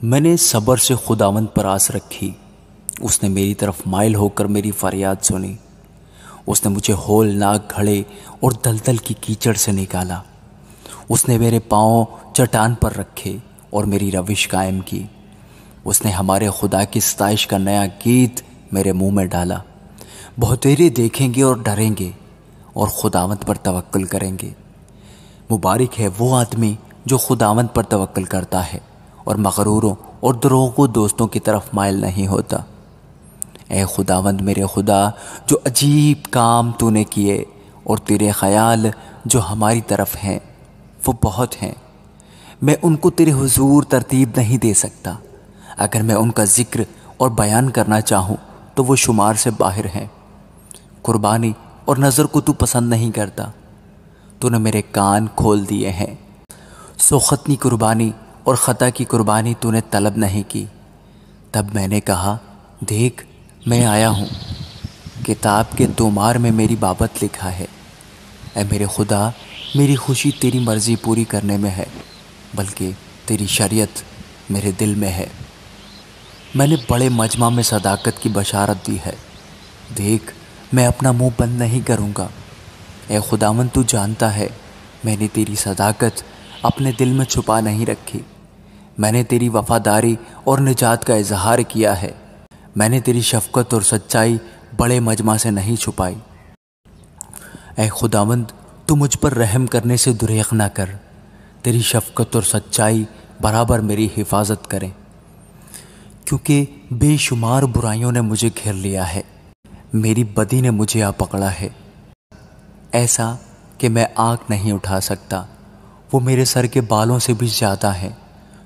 میں نے صبر سے خداوند پر آس رکھی۔ اس نے میری طرف مائل ہو کر میری فریاد سنی۔ اس نے مجھے ہولناک گھڑے اور دلدل کی کیچڑ سے نکالا۔ اس نے میرے پاؤں چٹان پر رکھے اور میری روش قائم کی۔ اس نے ہمارے خدا کی ستائش کا نیا گیت میرے منہ میں ڈالا۔ بہتیرے دیکھیں گے اور ڈریں گے اور خداوند پر توکل کریں گے۔ مبارک ہے وہ آدمی جو خداوند پر توکل کرتا ہے اور مغروروں اور دروغگو دوستوں کی طرف مائل نہیں ہوتا۔ اے خداوند میرے خدا، جو عجیب کام تو نے کیے اور تیرے خیال جو ہماری طرف ہیں وہ بہت ہیں۔ میں ان کو تیرے حضور ترتیب نہیں دے سکتا۔ اگر میں ان کا ذکر اور بیان کرنا چاہوں تو وہ شمار سے باہر ہیں۔ قربانی اور نظر کو تو پسند نہیں کرتا۔ تو نے میرے کان کھول دیے ہیں، سو ختنی قربانی اور خطا کی قربانی تو نے طلب نہیں کی۔ تب میں نے کہا، دیکھ میں آیا ہوں، کتاب کے تومار میں میری بابت لکھا ہے۔ اے میرے خدا، میری خوشی تیری مرضی پوری کرنے میں ہے، بلکہ تیری شریعت میرے دل میں ہے۔ میں نے بڑے مجمع میں صداقت کی بشارت دی ہے۔ دیکھ میں اپنا منہ بند نہیں کروں گا۔ اے خداوند تو جانتا ہے میں نے تیری صداقت اپنے دل میں چھپا نہیں رکھی۔ میں نے تیری وفاداری اور نجات کا اظہار کیا ہے۔ میں نے تیری شفقت اور سچائی بڑے مجمع سے نہیں چھپائی۔ اے خداوند تو مجھ پر رحم کرنے سے دریغ نہ کر۔ تیری شفقت اور سچائی برابر میری حفاظت کریں، کیونکہ بے شمار برائیوں نے مجھے گھیر لیا ہے، میری بدی نے مجھے آ پکڑا ہے، ایسا کہ میں آنکھ نہیں اٹھا سکتا۔ وہ میرے سر کے بالوں سے بھی زیادہ ہے،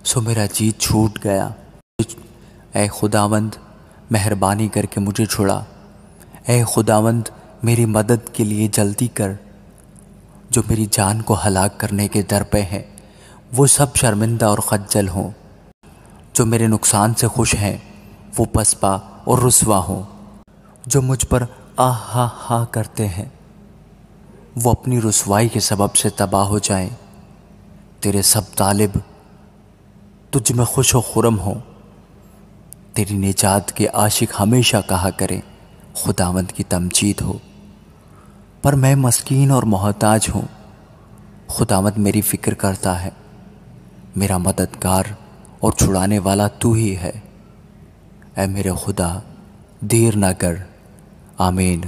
سو میرا جی چھوٹ گیا۔ اے خداوند مہربانی کر کے مجھے چھڑا۔ اے خداوند میری مدد کے لیے جلدی کر۔ جو میری جان کو ہلاک کرنے کے در پہ ہیں وہ سب شرمندہ اور خجل ہوں۔ جو میرے نقصان سے خوش ہیں وہ پسپا اور رسوا ہوں۔ جو مجھ پر آہ ہا ہا کرتے ہیں وہ اپنی رسوائی کے سبب سے تباہ ہو جائیں۔ تیرے سب طالب تجھ میں خوش و خرم ہوں۔ تیری نجات کے عاشق ہمیشہ کہا کریں، خداوند کی تمجید ہو۔ پر میں مسکین اور محتاج ہوں، خداوند میری فکر کرتا ہے۔ میرا مددگار اور چھڑانے والا تو ہی ہے۔ اے میرے خدا دیر نہ کر۔ آمین۔